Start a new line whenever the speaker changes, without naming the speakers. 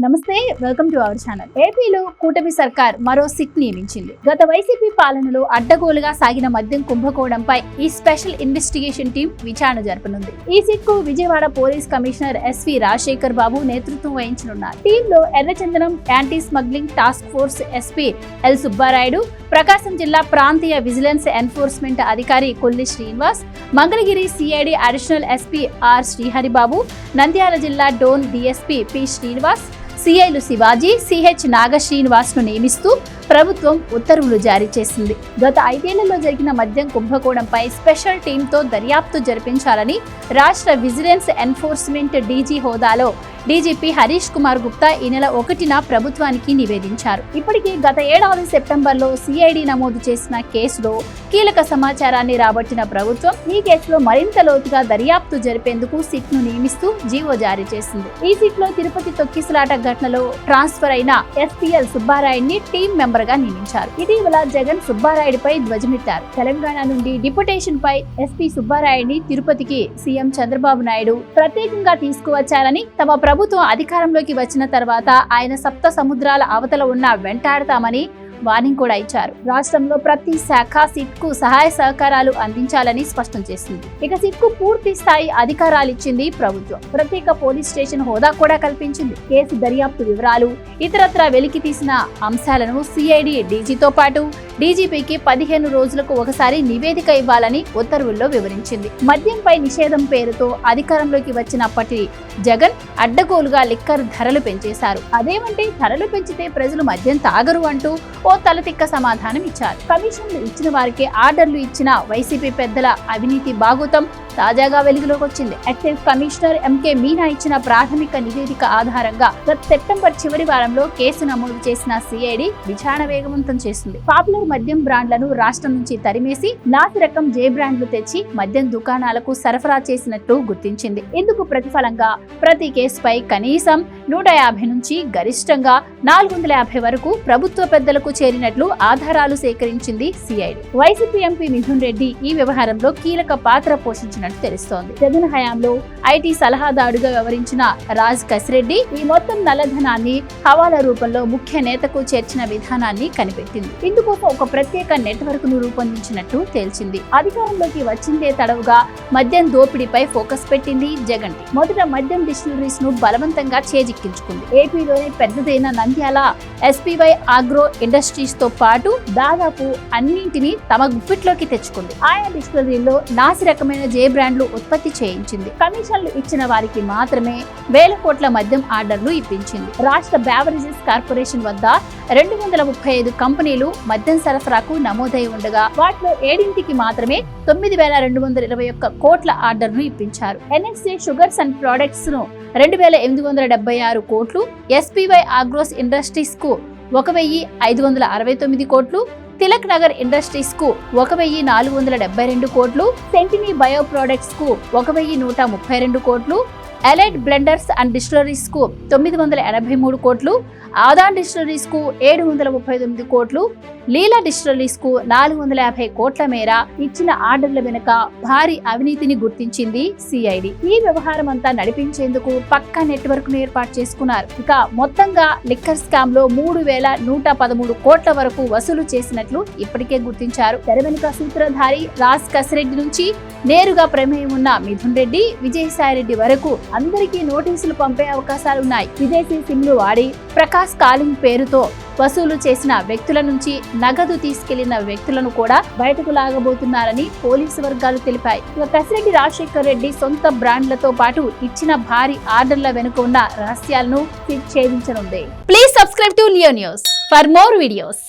నమస్తే, welcome to our channel. ఏపీలో కూటమి సర్కార్ మరో సిట్ నియమించింది. గత వైసీపీ పాలనలో అడ్డగోలుగా సాగిన మద్యం కుంభకోణంపై ఈ స్పెషల్ ఇన్వెస్టిగేషన్ టీం విచారణ జరపనుంది. ఈ సిట్ కు Vijayawada police commissioner SV Rajasekhar Babu నేతృత్వం వహించనున్నారు. టీంలో ఎర్రచందనం anti smuggling task force SP L Subbarayudu, Prakasam జిల్లా ప్రాంతీయ విజిలెన్స్ ఎన్ఫోర్స్మెంట్ అధికారి Kolli Srinivas, Mangalagiri CID additional SP R Sriharibabu, Nandyal జిల్లా డోన్ డిఎస్పీ పి శ్రీనివాస్, సిఐలు శివాజీ, సిహెచ్ నాగ శ్రీనివాస్ ను నియమిస్తూ ప్రభుత్వం ఉత్తర్వులు జారీ చేసింది. గత 5 ఏళ్లలో జరిగిన మద్యం కుంభకోణంపై స్పెషల్ టీంతో దర్యాప్తు జరిపించాలని రాష్ట్ర విజిలెన్స్ ఎన్ఫోర్స్మెంట్ డీజీ హోదాలో డీజీపీ హరీష్ కుమార్ గుప్తా ఈ నెల 1న ప్రభుత్వానికి నివేదించారు. ఇప్పటికే గత ఏడాది సెప్టెంబర్లో సిఐడి నమోదు చేసిన కేసులో కీలక సమాచారాన్ని రాబట్టిన ప్రభుత్వం ఈ కేసులో మరింత లోతుగా దర్యాప్తు జరిపేందుకు సిట్ ను నియమిస్తూ జీవో జారీ చేసింది. ఈ సిట్ లో తిరుపతి తొక్కిసలాట ఘటనలో ట్రాన్స్ఫర్ అయిన ఎస్పీఎల్ సుబ్బారాయుడిని టీం మెంబర్ గా నియమించారు. ఇటీవల జగన్ సుబ్బారాయుడిపై ధ్వజమెత్తారు. తెలంగాణ నుండి డిప్యుటేషన్ పై ఎస్పీ సుబ్బారాయుడిని తిరుపతికి సీఎం చంద్రబాబు నాయుడు ప్రత్యేకంగా తీసుకువచ్చారని, తమ ప్రభుత్వం అధికారంలోకి వచ్చిన తర్వాత ఆయన సప్త సముద్రాల అవతల ఉన్న వెంటాడతామని వార్నింగ్ కూడా ఇచ్చారు. రాష్ట్రంలో ప్రతి శాఖ సిట్ కు సహాయ సహకారాలు అందించాలని స్పష్టం చేసింది. ఇక సిట్ కు పూర్తి స్థాయి అధికారాలు ఇచ్చింది ప్రభుత్వం. ప్రత్యేక పోలీస్ స్టేషన్ హోదా కూడా కల్పించింది. కేసు దర్యాప్తు వివరాలు, ఇతరత్రా వెలికి తీసిన అంశాలను సిఐడి డీజీతో పాటు డీజీపీకి 15 రోజులకు ఒకసారి నివేదిక ఇవ్వాలని ఉత్తర్వుల్లో వివరించింది. మద్యంపై నిషేధం పేరుతో అధికారంలోకి వచ్చినప్పటి జగన్ అడ్డగోలుగా లిక్కర్ ధరలు పెంచేశారు. అదేమంటే ధరలు పెంచితే ప్రజలు మద్యం తాగరు అంటూ ఓ తలతిక్క సమాధానం ఇచ్చారు. కమిషన్లు ఇచ్చిన వారికే ఆర్డర్లు ఇచ్చిన వైసీపీ పెద్దల అవినీతి బాగోతం తాజాగా వెలుగులోకి వచ్చింది. ఎక్సైజ్ కమిషనర్ ఎంకే మీనా ఇచ్చిన ప్రాథమిక నివేదిక ఆధారంగా గత సెప్టెంబర్ చివరి వారంలో కేసు నమోదు చేసిన సిఐడి విచారణ వేగవంతం చేసింది. పాపులర్ మద్యం బ్రాండ్లను రాష్ట్రం నుంచి తరిమేసి నాసి రకం జే బ్రాండ్లు తెచ్చి మద్యం దుకాణాలకు సరఫరా చేసినట్టు గుర్తించింది. ఇందుకు ప్రతిఫలంగా ప్రతి కేసుపై కనీసం 150 నుంచి గరిష్టంగా 450 వరకు ప్రభుత్వ పెద్దలకు చేరినట్లు ఆధారాలు సేకరించింది సిఐడి. వైసీపీ ఎంపీ మిథున్ రెడ్డి ఈ వ్యవహారంలో కీలక పాత్ర పోషించినట్టు తెలుస్తోంది. జగన్ హయాంలో ఐటీ సలహాదారుగా వ్యవహరించిన రాజ్ కసిరెడ్డి ఈ మొత్తం నల్లధనాన్ని హవాలా రూపంలో ముఖ్య నేతకు చేర్చిన విధానాన్ని కనిపెట్టింది. ఇందుకోసం ఒక ప్రత్యేక నెట్వర్క్ ను రూపొందించినట్టు తేల్చింది. అధికారంలోకి వచ్చిందే తడవుగా మద్యం దోపిడీపై ఫోకస్ పెట్టింది జగన్. మొదట మద్యం డిస్టిలరీస్ ను బలవంతంగా చేజిక్కించుకుంది. ఏపీలోని పెద్దదైన నంద్యాల ఎస్పీవై ఆగ్రో ఇండస్ట్రీస్ తో పాటు దాదాపు అన్నింటినీ తమ గుప్పిట్లోకి తెచ్చుకుంది. ఆయా డిస్టిలరీల్లో నాసి రకమైన జే బ్రాండ్లు ఉత్పత్తి చేయించింది. కమిషన్లు ఇచ్చిన వారికి మాత్రమే వేల కోట్ల మద్యం ఆర్డర్లు ఇప్పించింది. రాష్ట్ర బెవరేజెస్ కార్పొరేషన్ వద్ద 235 కంపెనీలు మద్యం సరఫరాకు నమోదై ఉండగా వాటిలో 7కి మాత్రమే 9,221 కోట్ల ఆర్డర్ను ఇప్పించారు. ఎన్ఎస్ఏ షుగర్స్ అండ్ ప్రొడక్ట్స్ ను 2,876 కోట్లు, ఎస్పీవై ఆగ్రోస్ ఇండస్ట్రీస్ కు 1,569 కోట్లు, తిలక్ నగర్ ఇండస్ట్రీస్ కు 1,472 కోట్లు, సెంటినీ బయో ప్రొడక్ట్స్ కు 1,132 కోట్లు, ఎలైట్ బ్లెండర్స్ అండ్ డిస్టిలరీస్ కు 983 కోట్లు, ఆదాన్ డిస్టిలరీస్ కు 739 కోట్లు, లీలా డిస్టిలరీస్ కు 450 కోట్ల మేర ఇచ్చిన ఆర్డర్ల వెనుక భారీ అవినీతిని గుర్తించింది సిఐడి. ఈ వ్యవహారం అంతా నడిపించేందుకు పక్కా నెట్వర్క్ ను ఏర్పాటు చేసుకున్నారు. ఇక మొత్తంగా లిక్కర్ స్కామ్ లో 3,113 కోట్ల వరకు వసూలు చేసినట్లు ఇప్పటికే గుర్తించారు. తెర వెనుక సూత్రధారి రాజ్ కసిరెడ్డి నుంచి నేరుగా ప్రమేయం ఉన్న మిథున్ రెడ్డి, విజయసాయిరెడ్డి వరకు అందరికీ నోటీసులు పంపే అవకాశాలున్నాయి. విదేశీ సిమ్లు వాడి ప్రకాష్ కాలింగ్ పేరుతో వసూలు చేసిన వ్యక్తుల నుంచి నగదు తీసుకెళ్లిన వ్యక్తులను కూడా బయటకు లాగబోతున్నారని పోలీసు వర్గాలు తెలిపాయి. కసిరెడ్డి రాజశేఖర్ రెడ్డి సొంత బ్రాండ్లతో పాటు ఇచ్చిన భారీ ఆర్డర్ల వెనుక ఉన్న రహస్యాలను ఛేదించనుంది. Please subscribe to Leo news for more videos.